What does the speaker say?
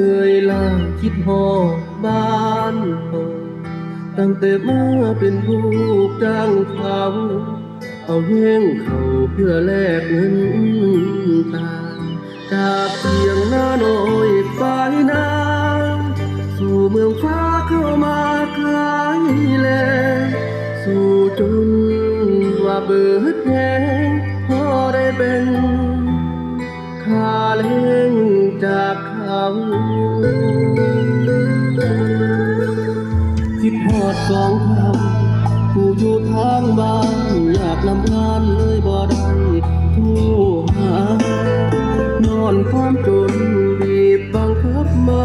นื่อยล้าคิดฮอดบ้านเฮาตั้งแต่มาเป็นลูกจ้างเขาเอาแห้งเขาเพื่อแลกเงินตาจากเพียงหน้าน้อยปลายนาสู่เมืองฟ้าเข้ามาคล้ายแลสู่จนว่าเบิดแหงพอได้เป็นค่าแรงจากเขาคิดฮอดสองเท้า